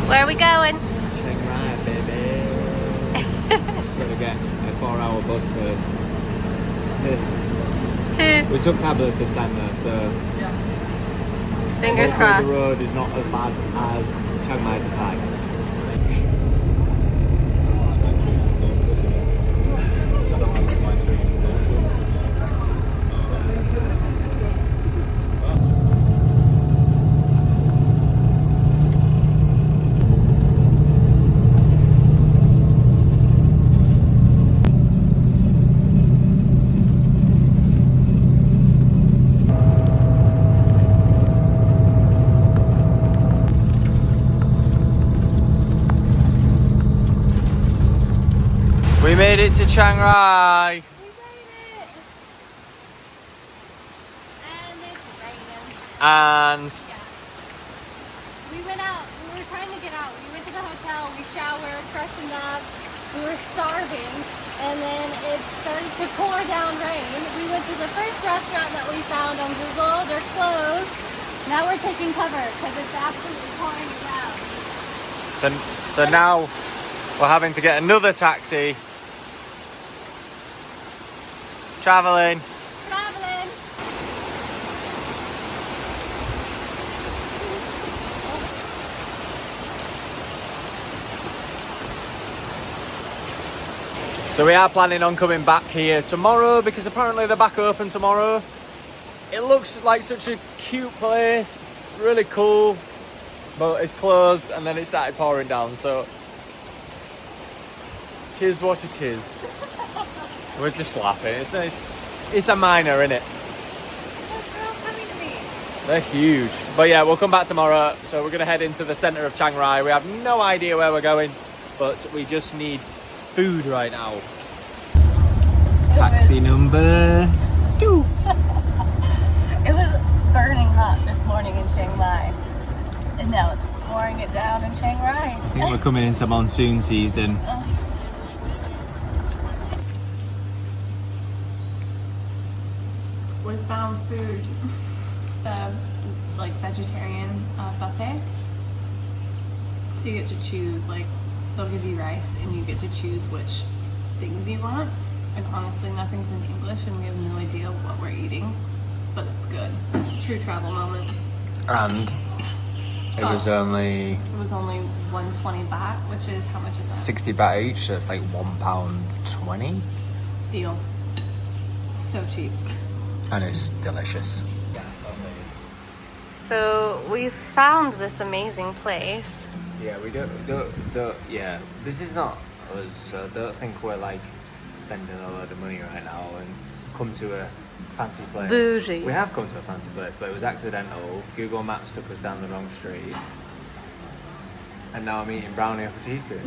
Where are we going? Chiang Rai, baby. Just gotta get a 4-hour bus first. We took tablets this time though, so Fingers hopefully crossed. the road is not as bad as Chiang Mai to Pai. We made it to Chiang Rai. We made it! And it's raining. And Yeah. We went out. We were trying to get out. We went to the hotel. We showered, freshened up. We were starving. And then it started to pour down rain. We went to the first restaurant that we found on Google. They're closed. Now we're taking cover because it's absolutely pouring down. so now we're having to get another taxi. Traveling. So we are planning on coming back here tomorrow because apparently they're back open tomorrow. It looks like such a cute place, really cool, but it's closed and then it started pouring down, so it is what it is. We're just laughing. It's a minor, innit? They're huge. But yeah, we'll come back tomorrow. So we're going to head into the centre of Chiang Rai. We have no idea where we're going, but we just need food right now. Taxi number 2. It was burning hot this morning in Chiang Mai. And now it's pouring it down in Chiang Rai. I think we're coming into monsoon season. We found food, like vegetarian buffet. So you get to choose, like they'll give you rice and you get to choose which things you want. And honestly, nothing's in English and we have no idea what we're eating, but it's good. True travel moment. And it was only It was only 120 baht, which is how much is that? 60 baht each, so it's like £1.20. Steal. So cheap. And it's delicious. So we found this amazing place. Yeah, we don't yeah, this is not us, so don't think we're like spending a load of money right now and come to a fancy place. Bougie. We have come to a fancy place, but it was accidental. Google Maps took us down the wrong street. And now I'm eating brownie off a teaspoon.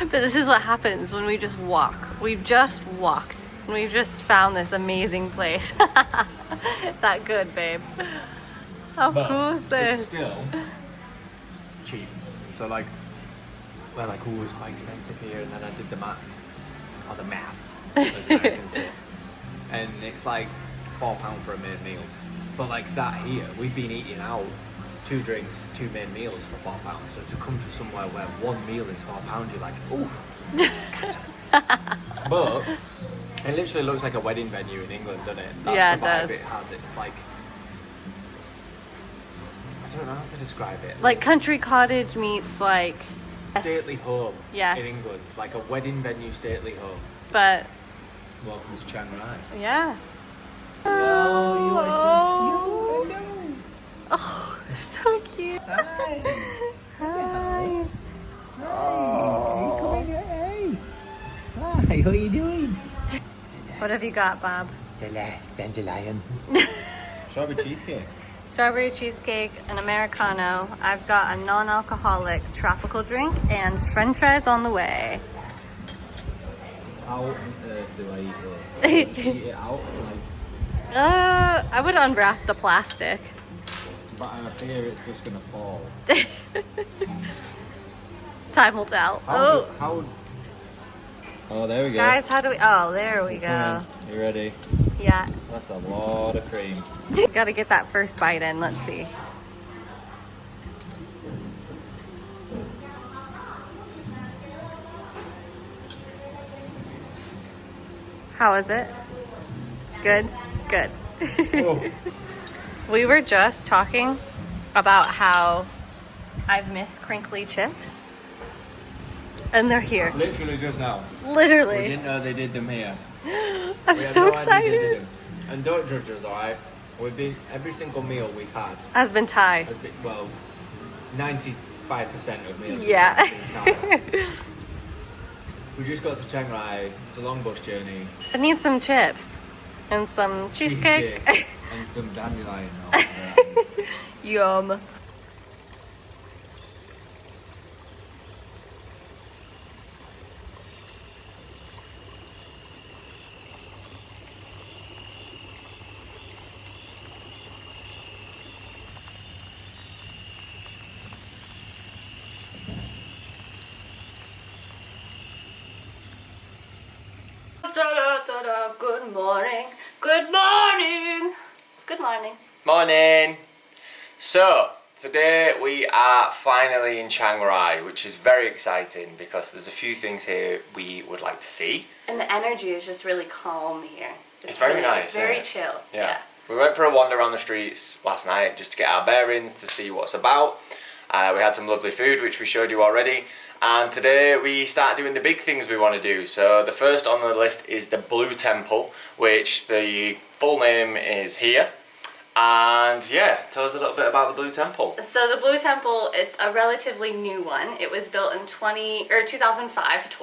But this is what happens when we just walk. We've just walked. And we've just found this amazing place. That good, babe. How cool is It's this? still cheap. So like, we're like, oh, it's quite expensive here. And then I did the maths, or the math, as Americans say. And it's like £4 for a main meal. But like that here, we've been eating out 2 drinks, 2 main meals for £4. So to come to somewhere where 1 meal is £4, you're like, ooh. But it literally looks like a wedding venue in England, doesn't it? That's Yeah, the it vibe does. it has. It's like, I don't know how to describe it. Like country cottage meets like... Stately home Yes. in England, like a wedding venue stately home. But Welcome to Chiang Rai. yeah. Oh, you Oh, are so oh, so cute. Hi. Hi. Oh. Hey. Hi, what are you doing? What have you got, Bob? Dazed and Delirious. Strawberry cheesecake. Strawberry cheesecake, an Americano. I've got a non-alcoholic tropical drink and french fries on the way. How on earth do I eat this? Eat it out, like, I would unwrap the plastic. but I fear it's just gonna fall. Time will tell. How? Oh, there we go. Guys, how do we... Oh, there we Come go. in. You ready? Yeah. That's a lot of cream. Gotta get that first bite in. Let's see. How is it? Good? Good. Oh. We were just talking about how I've missed crinkly chips. And they're here. Literally just now. Literally. We didn't know they did them here. I'm We had so no idea they excited. did them. And don't judge us, alright? We've been, every single meal we've had Has been Thai. has been, well, 95% of meals Yeah. we've had have been Thai. We just got to Chiang Rai. It's a long bus journey. I need some chips and some cheesecake. and some dandelion. Yum. Good morning. Good morning. Good morning. Morning. So, today we are finally in Chiang Rai, which is very exciting because there's a few things here we would like to see. And the energy is just really calm here. It's very nice, It's very yeah. chill. Yeah. We went for a wander around the streets last night just to get our bearings, to see what's about. We had some lovely food, which we showed you already. And today we start doing the big things we want to do. So the first on the list is the Blue Temple, which the full name is here. And yeah, tell us a little bit about the Blue Temple. So the Blue Temple, it's a relatively new one. It was built in 2005,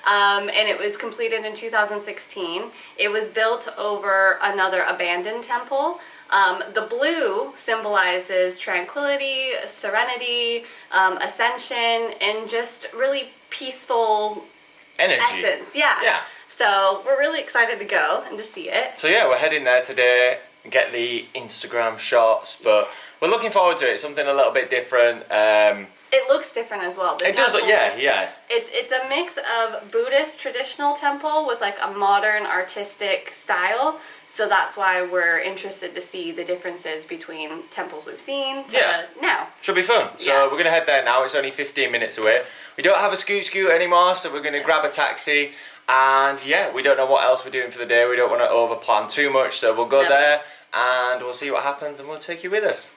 and it was completed in 2016. It was built over another abandoned temple. The blue symbolizes tranquility, serenity, ascension, and just really peaceful Energy. essence. Yeah. So we're really excited to go and to see it. So yeah, we're heading there today, get the Instagram shots, but we're looking forward to it. Something a little bit different. It looks different as well. It does look, yeah. It's a mix of Buddhist traditional temple with like a modern artistic style. So that's why we're interested to see the differences between temples we've seen to now. Should be fun. So we're going to head there now. It's only 15 minutes away. We don't have a scoot anymore, so we're going to grab a taxi. And yeah, we don't know what else we're doing for the day. We don't want to overplan too much, so we'll go there and we'll see what happens and we'll take you with us.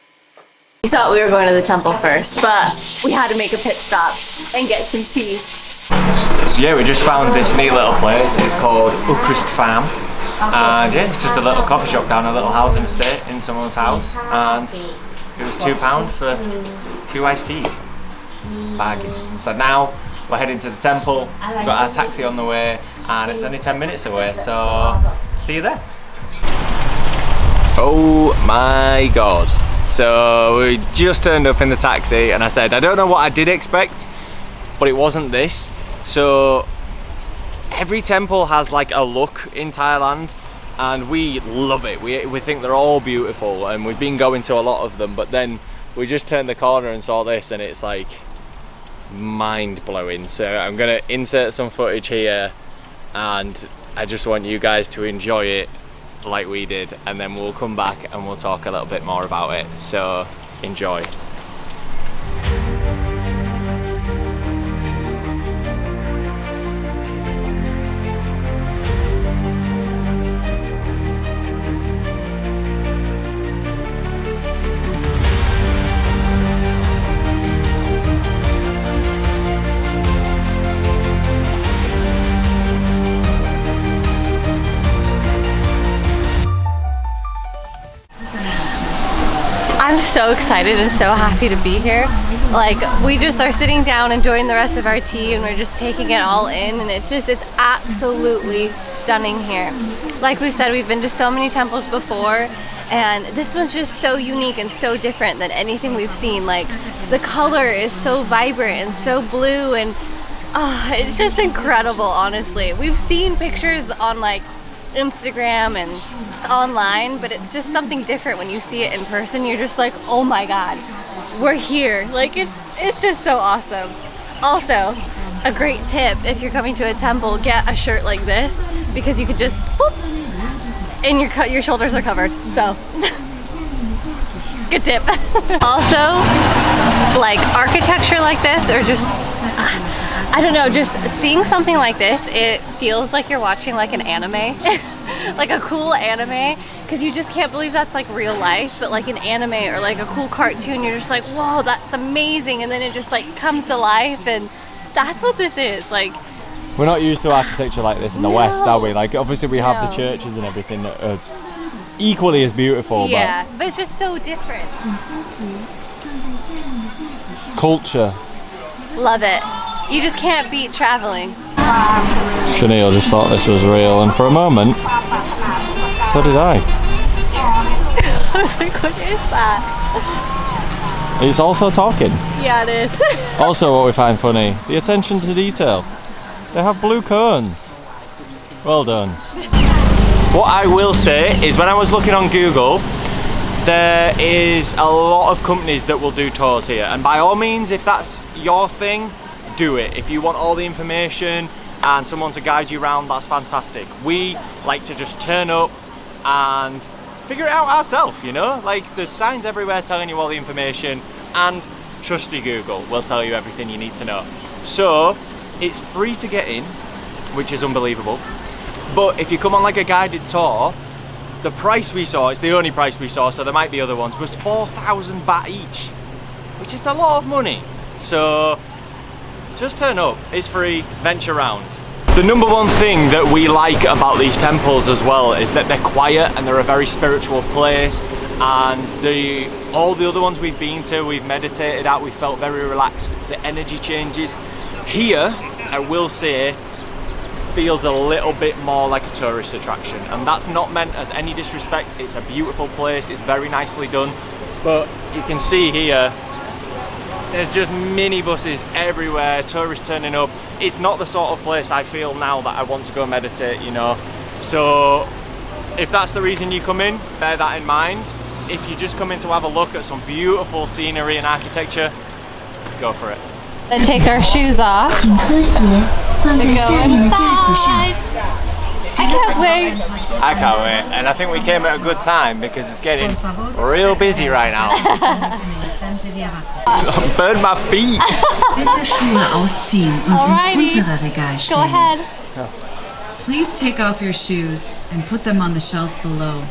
We thought we were going to the temple first, but we had to make a pit stop and get some tea. So yeah, we just found this neat little place. It's called Ukrist Farm. And yeah, it's just a little coffee shop down a little housing estate in someone's house. And it was £2 for 2 iced teas. Bargain. So now we're heading to the temple. We've got our taxi on the way and it's only 10 minutes away. So see you there. Oh my god. So we just turned up in the taxi and I said, I don't know what I did expect, but it wasn't this. So every temple has like a look in Thailand and we love it. We think they're all beautiful and we've been going to a lot of them, but then we just turned the corner and saw this and it's like mind-blowing. So I'm gonna insert some footage here and I just want you guys to enjoy it like we did, and then we'll come back and we'll talk a little bit more about it. So enjoy. I'm so excited and so happy to be here. Like, we just are sitting down enjoying the rest of our tea and we're just taking it all in, and it's absolutely stunning here. Like we said, we've been to so many temples before and this one's just so unique and so different than anything we've seen. Like, the color is so vibrant and so blue and it's just incredible, honestly. We've seen pictures on like Instagram and online, but it's just something different when you see it in person. You're just like, oh my god, we're here. Like, it's just so awesome. Also, a great tip if you're coming to a temple, get a shirt like this because you could just whoop, and your shoulders are covered. So good tip. Also, like architecture like this, or just I don't know, just seeing something like this, it feels like you're watching like an anime, like a cool anime, because you just can't believe that's like real life, but like an anime or like a cool cartoon, you're just like, whoa, that's amazing, and then it just like comes to life, and that's what this is. Like, we're not used to architecture like this in the West, are we? Like, obviously we have the churches and everything that are equally as beautiful, but it's just so different. Culture. Love it. You just can't beat traveling. Chaniel just thought this was real, and for a moment, so did I. I was like, what is that? It's also talking. Yeah, it is. Also, what we find funny, the attention to detail. They have blue cones. Well done. What I will say is, when I was looking on Google, there is a lot of companies that will do tours here, and by all means, if that's your thing, do it. If you want all the information and someone to guide you around, that's fantastic. We like to just turn up and figure it out ourselves, you know? Like, there's signs everywhere telling you all the information, and trusty Google will tell you everything you need to know. So it's free to get in, which is unbelievable. But if you come on like a guided tour, the price we saw, it's the only price we saw, so there might be other ones, was 4,000 baht each, which is a lot of money. So just turn up, it's free, venture around. The number one thing that we like about these temples as well is that they're quiet and they're a very spiritual place, and all the other ones we've been to, we've meditated at, we felt very relaxed, the energy changes. Here, I will say, feels a little bit more like a tourist attraction, and that's not meant as any disrespect. It's a beautiful place, it's very nicely done, but you can see here there's just minibuses everywhere, tourists turning up. It's not the sort of place I feel now that I want to go meditate, you know. So if that's the reason you come in, bear that in mind. If you just come in to have a look at some beautiful scenery and architecture, go for it. Then take our shoes off to go inside. I can't wait. I can't wait, and I think we came at a good time because it's getting real busy right now. Burn my feet. Bitte Schuhe ausziehen und ins untere Regal stellen. Go ahead. Please take off your shoes and put them on the shelf below.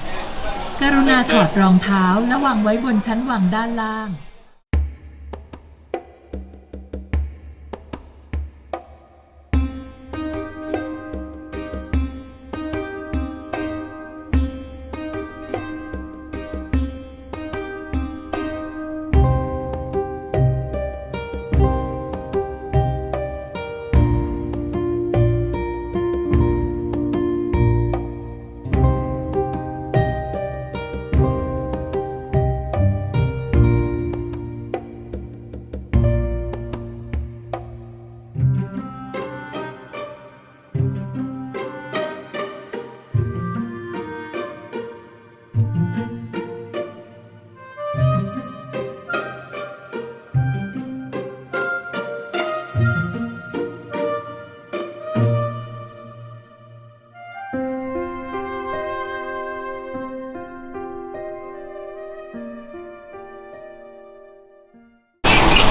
กรุณาถอดรองเท้าและวางไว้บนชั้นวางด้านล่าง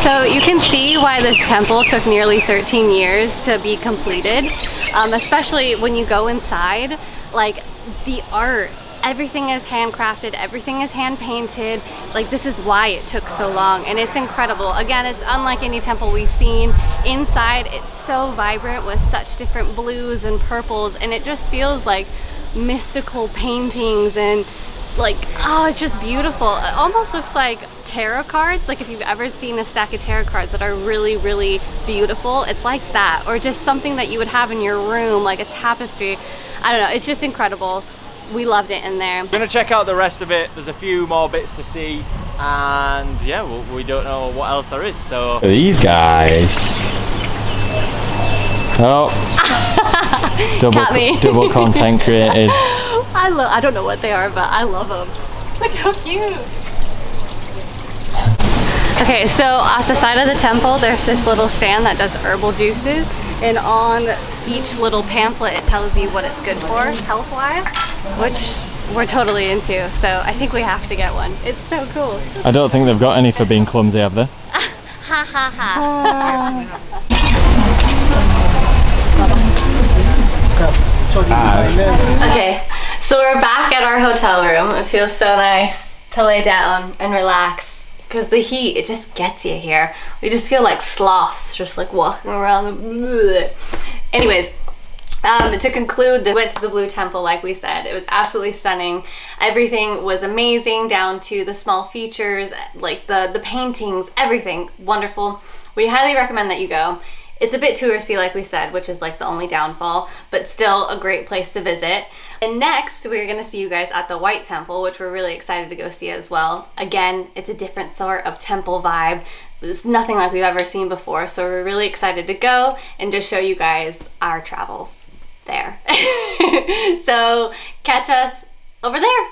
So you can see why this temple took nearly 13 years to be completed, especially when you go inside. Like, the art, everything is handcrafted, everything is hand painted. Like, this is why it took so long, and it's incredible. Again, it's unlike any temple we've seen. Inside, it's so vibrant with such different blues and purples, and it just feels like mystical paintings, and like, oh, it's just beautiful. It almost looks like tarot cards. Like, if you've ever seen a stack of tarot cards that are really, really beautiful, it's like that. Or just something that you would have in your room, like a tapestry. I don't know, it's just incredible. We loved it in there. We're gonna check out the rest of it. There's a few more bits to see, and yeah, we don't know what else there is, so. These guys. Oh. double content created. I don't know what they are, but I love them. Look how cute. Okay, so at the side of the temple, there's this little stand that does herbal juices, and on each little pamphlet it tells you what it's good for, health-wise, which we're totally into, so I think we have to get one. It's so cool. I don't think they've got any for being clumsy, have they? Ha ha ha. Okay, so we're back at our hotel room. It feels so nice to lay down and relax because the heat, it just gets you here. We just feel like sloths just like walking around. Anyways, to conclude, we went to the Blue Temple like we said. It was absolutely stunning. Everything was amazing down to the small features, like the paintings, everything wonderful. We highly recommend that you go. It's a bit touristy like we said, which is like the only downfall, but still a great place to visit. And next we're gonna see you guys at the White Temple, which we're really excited to go see as well. Again, it's a different sort of temple vibe. It's nothing like we've ever seen before, so we're really excited to go and just show you guys our travels there. So catch us over there.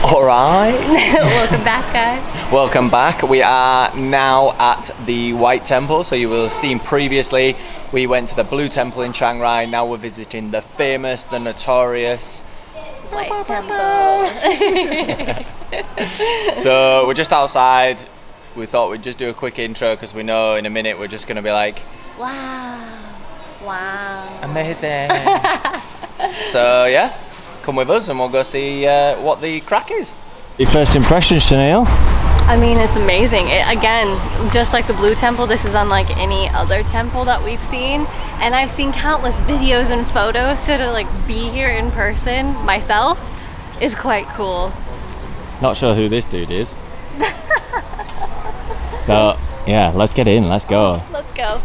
All right. Welcome back, guys. Welcome back. We are now at the White Temple. So you will have seen previously we went to the Blue Temple in Chiang Rai. Now we're visiting the famous, the notorious White Temple. So we're just outside. We thought we'd just do a quick intro because we know in a minute we're just going to be like, Wow. Wow. amazing. So yeah, come with us and we'll go see what the crack is. Your first impression, Chaniel? I mean, it's amazing. Again, just like the Blue Temple, this is unlike any other temple that we've seen. And I've seen countless videos and photos, so to like be here in person myself is quite cool. Not sure who this dude is. But yeah, let's get in, let's go. Let's go.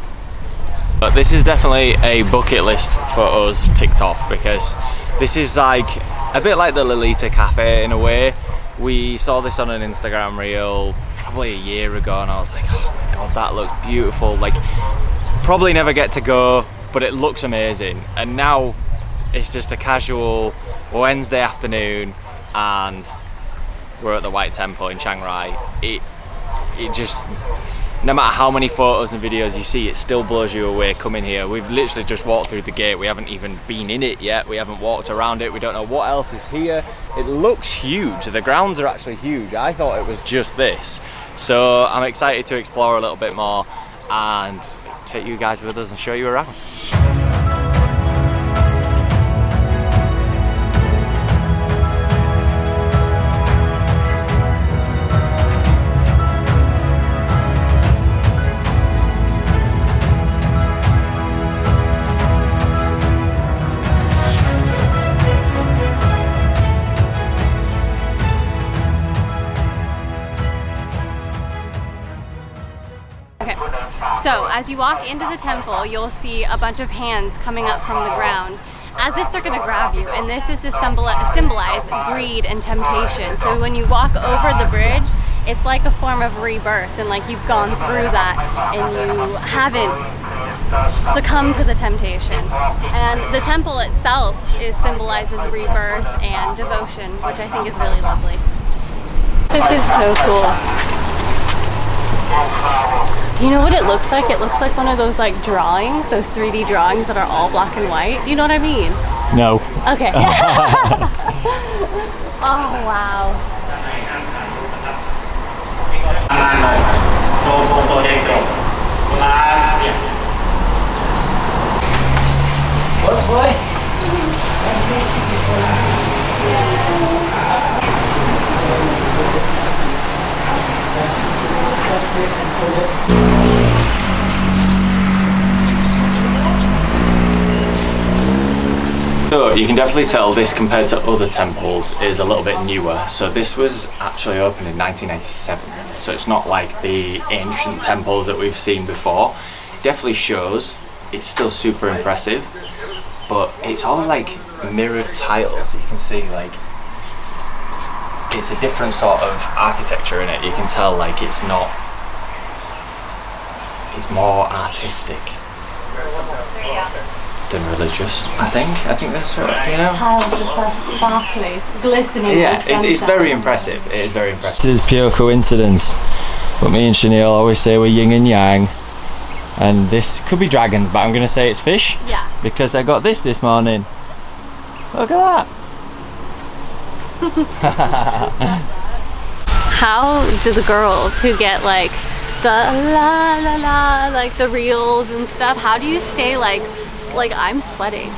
But this is definitely a bucket list for us ticked off because this is like a bit like the Lolita Cafe in a way. We saw this on an Instagram reel probably a year ago and I was like, oh my god, that looks beautiful. Like, probably never get to go, but it looks amazing. And now it's just a casual Wednesday afternoon and we're at the White Temple in Chiang Rai. It just, no matter how many photos and videos you see, it still blows you away coming here. We've literally just walked through the gate. We haven't even been in it yet. We haven't walked around it. We don't know what else is here. It looks huge. The grounds are actually huge. I thought it was just this. So I'm excited to explore a little bit more and take you guys with us and show you around. So as you walk into the temple, you'll see a bunch of hands coming up from the ground as if they're going to grab you, and this is to symbolize greed and temptation. So when you walk over the bridge, it's like a form of rebirth, and like you've gone through that and you haven't succumbed to the temptation. And the temple itself symbolizes rebirth and devotion, which I think is really lovely. This is so cool. You know what it looks like? It looks like one of those like drawings, those 3D drawings that are all black and white. Do you know what I mean? No. Okay. Oh, wow. So you can definitely tell this compared to other temples is a little bit newer. So this was actually opened in 1997. So it's not like the ancient temples that we've seen before. It definitely shows. It's still super impressive, but it's all like mirrored tiles. You can see like it's a different sort of architecture in it. You can tell like it's not. It's more artistic than religious, I think. I think that's what, you know. Tiles are so sparkly, glistening. Yeah, it's very impressive. It is very impressive. This is pure coincidence, but me and Chaniel always say we're yin and yang, and this could be dragons, but I'm going to say it's fish. Yeah. Because I got this morning. Look at that. How do the girls who get like the la la la, like the reels and stuff. How do you stay like I'm sweating.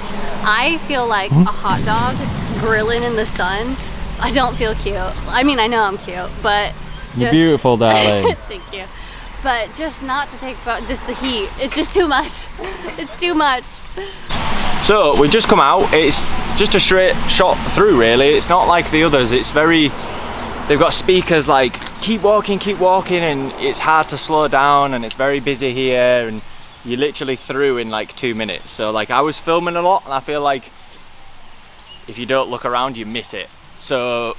I feel like a hot dog grilling in the sun. I don't feel cute. I mean, I know I'm cute, but You're beautiful, darling. Thank you. But just not to take just the heat. It's just too much. It's too much. So we've just come out. It's just a straight shot through, really. It's not like the others. It's very, they've got speakers like keep walking, and it's hard to slow down, and it's very busy here, and you're literally through in like 2 minutes. So like I was filming a lot, and I feel like if you don't look around, you miss it. So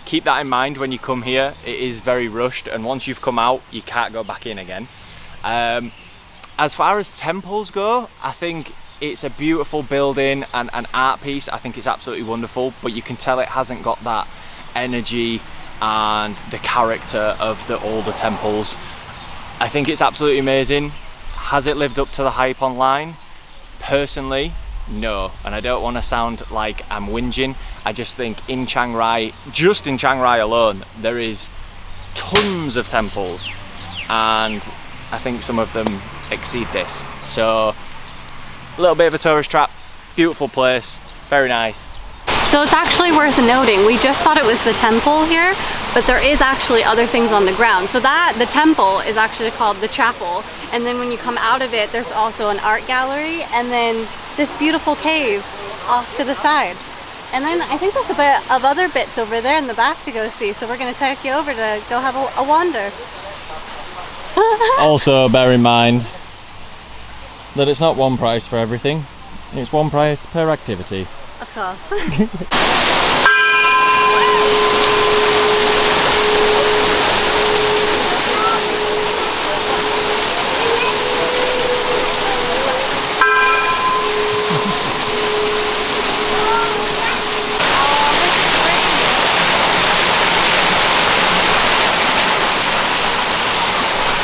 keep that in mind when you come here. It is very rushed, and once you've come out, you can't go back in again. As far as temples go, I think it's a beautiful building and an art piece. I think it's absolutely wonderful, but you can tell it hasn't got that energy and the character of the older temples. I think it's absolutely amazing. Has it lived up to the hype online? Personally, no. And I don't want to sound like I'm whinging. I just think in Chiang Rai, just in Chiang Rai alone, there is tons of temples, and I think some of them exceed this. So a little bit of a tourist trap, beautiful place, very nice. So it's actually worth noting, we just thought it was the temple here, but there is actually other things on the ground. So that, the temple is actually called the chapel, and then when you come out of it, there's also an art gallery, and then this beautiful cave off to the side. And then I think there's a bit of other bits over there in the back to go see, so we're going to take you over to go have a wander. Also bear in mind that it's not one price for everything, it's one price per activity. Of course.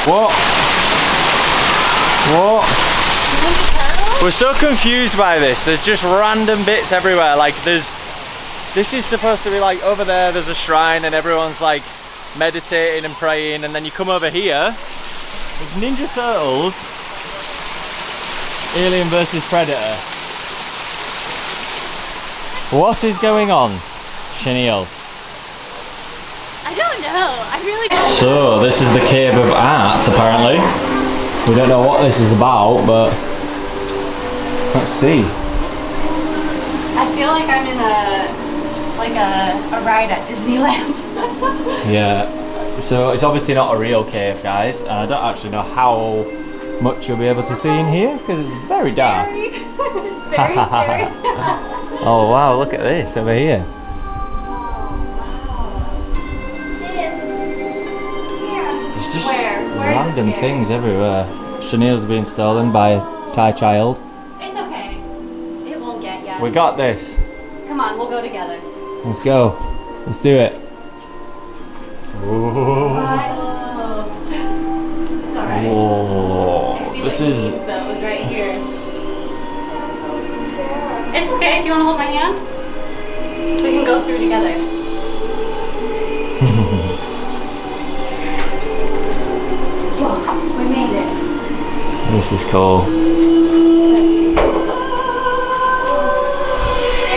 What? We're so confused by this. There's just random bits everywhere. Like this is supposed to be like over there's a shrine and everyone's like meditating and praying, and then you come over here, there's Ninja Turtles, Alien versus Predator. What is going on, Chaniel? I don't know. I really don't. So this is the Cave of Art, apparently. We don't know what this is about, but let's see. I feel like I'm in a ride at Disneyland. Yeah. So it's obviously not a real cave, guys, and I don't actually know how much you'll be able to see in here because it's very dark. Very, very scary. Oh wow! Look at this over here. There's just random things everywhere. Chaniel's being stolen by a Thai child. It's okay. It won't get you. We got this. Come on, we'll go together. Let's go. Let's do it. Oh. It's alright. Whoa. This is. That was right here. It's okay. Do you want to hold my hand? We can go through together. Look, we made it. This is cool. There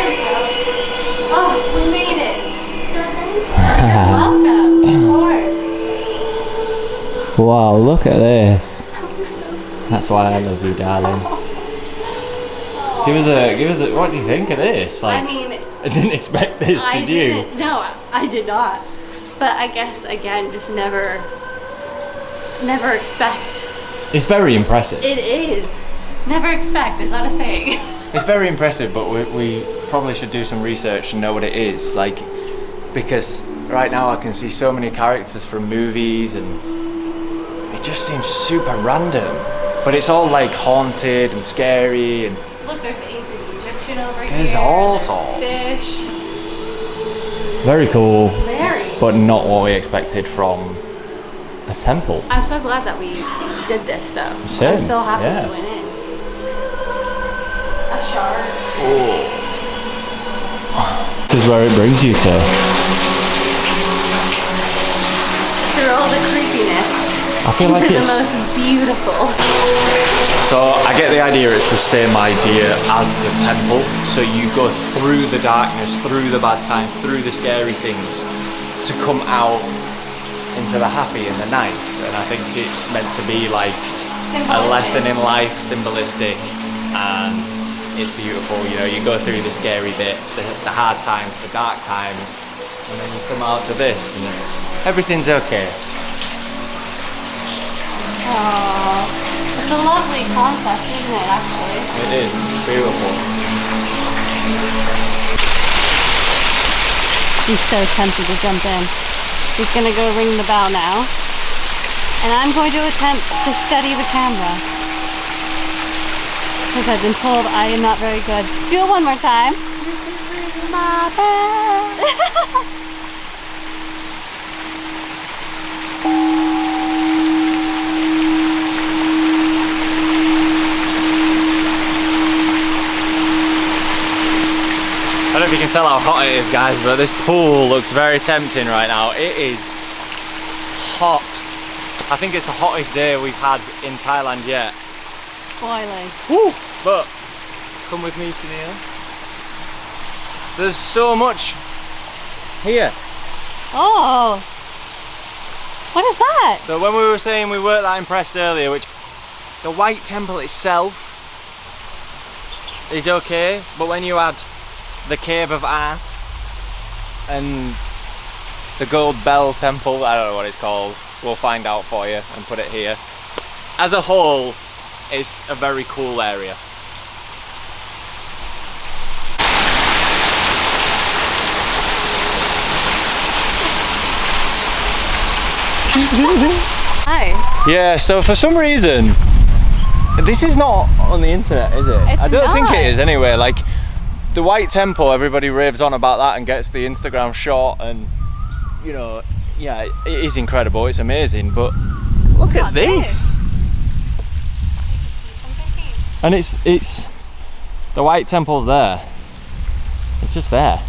we go. Oh, we made it. Welcome, of course. Wow, look at this. That was so sweet. That's why I love you, darling. Give us a. What do you think of this? Like, I mean, I didn't expect this, did you? No, I did not. But I guess again, just never expect. It's very impressive. It is. Never expect. Is that a saying? It's very impressive, but we probably should do some research and know what it is. Like, because right now I can see so many characters from movies, and it just seems super random. But it's all like haunted and scary, and Look, there's ancient Egyptian over here. there's all sorts. Fish. Very cool, Very. but not what we expected from a temple. I'm so glad that we did this, though. Same, I'm so happy yeah. we went in. A shark. This is where it brings you to. Through all the creepiness. I feel like into it's... the most beautiful. So I get the idea it's the same idea as the temple. So you go through the darkness, through the bad times, through the scary things to come out into the happy and the nice. And I think it's meant to be like a lesson in life, symbolistic, and it's beautiful. You know, you go through the scary bit, the hard times, the dark times, and then you come out to this and everything's okay. Oh, it's a lovely concept, isn't it, actually? It is, it's beautiful. He's so tempted to jump in. He's gonna go ring the bell now. And I'm going to attempt to steady the camera. Because I've been told I am not very good. Do it one more time. My bell. I don't know if you can tell how hot it is, guys, but this pool looks very tempting right now. It is hot. I think it's the hottest day we've had in Thailand yet. Boiling. Woo! But come with me, Chaniel. There's so much here. Oh! What is that? So when we were saying we weren't that impressed earlier, which the white temple itself is okay, but when you add the Cave of Art and the Gold Bell Temple, I don't know what it's called, we'll find out for you and put it here. As a whole, it's a very cool area. Hi. Yeah, so for some reason, this is not on the internet, is it? It's I don't think not. it is anyway. Like, the White Temple, everybody raves on about that and gets the Instagram shot, and you know, yeah, it is incredible, it's amazing, but look at this. And it's the White Temple's there. It's just there.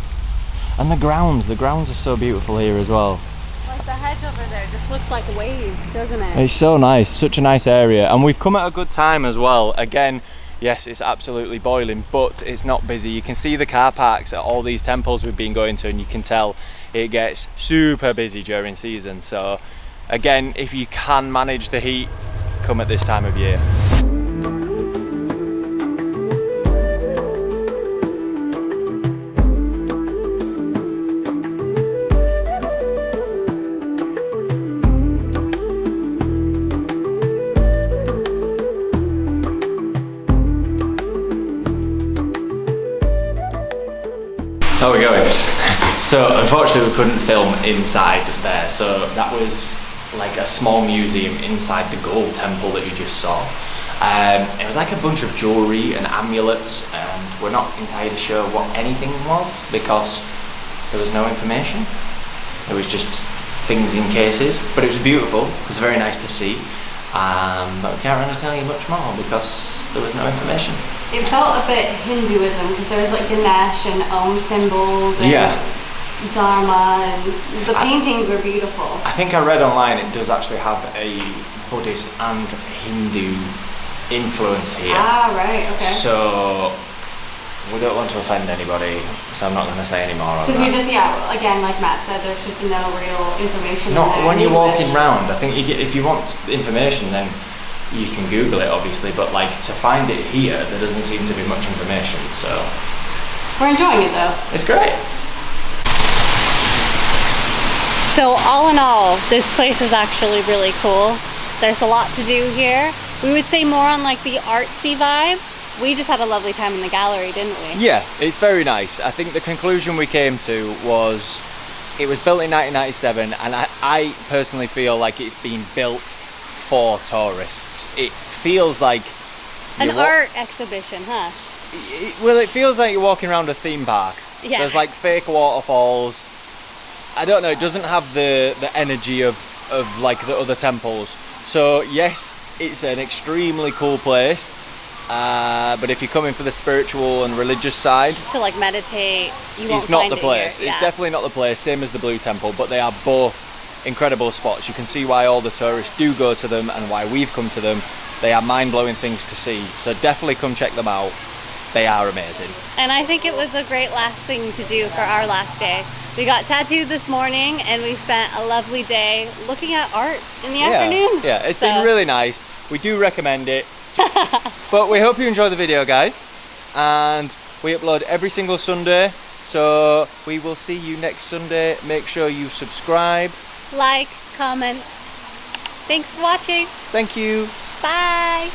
And the grounds are so beautiful here as well. Like the hedge over there just looks like waves, doesn't it? It's so nice, such a nice area, and we've come at a good time as well. Again, yes, it's absolutely boiling, but it's not busy. You can see the car parks at all these temples we've been going to, and you can tell it gets super busy during season. So again, if you can manage the heat, come at this time of year. How are we going? So unfortunately we couldn't film inside there, so that was like a small museum inside the gold temple that you just saw. It was like a bunch of jewellery and amulets, and we're not entirely sure what anything was because there was no information. It was just things in cases, but it was beautiful. It was very nice to see, but we can't really tell you much more because there was no information. It felt a bit Hinduism because there was like Ganesh and Om symbols and Dharma, and the paintings were beautiful. I think I read online it does actually have a Buddhist and Hindu influence here. Ah, right, okay. So we don't want to offend anybody, so I'm not going to say any more on Because we that. just, again, like Matt said, there's just no real information. Not there when in you're English. walking round. I think if you want information, then you can Google it, obviously. But like to find it here, there doesn't seem to be much information. So We're enjoying it though. it's great. So all in all, this place is actually really cool. There's a lot to do here. We would say more on like the artsy vibe. We just had a lovely time in the gallery, didn't we? Yeah, it's very nice. I think the conclusion we came to was it was built in 1997, and I personally feel like it's been built for tourists. It feels like An art exhibition, huh? well, it feels like you're walking around a theme park. Yeah. There's like fake waterfalls. I don't know, it doesn't have the energy of like the other temples. So yes, it's an extremely cool place, but if you're coming for the spiritual and religious side, To like meditate, you won't it's not find the it place. here. It's Yeah. definitely not the place, same as the Blue Temple, but they are both incredible spots. You can see why all the tourists do go to them and why we've come to them. They are mind-blowing things to see, so definitely come check them out. They are amazing. And I think it was a great last thing to do for our last day. We got tattooed this morning and we spent a lovely day looking at art in the afternoon. Yeah, it's been really nice. We do recommend it. But we hope you enjoy the video, guys. And we upload every single Sunday. So we will see you next Sunday. Make sure you subscribe. Like, comment. Thanks for watching. Thank you. Bye.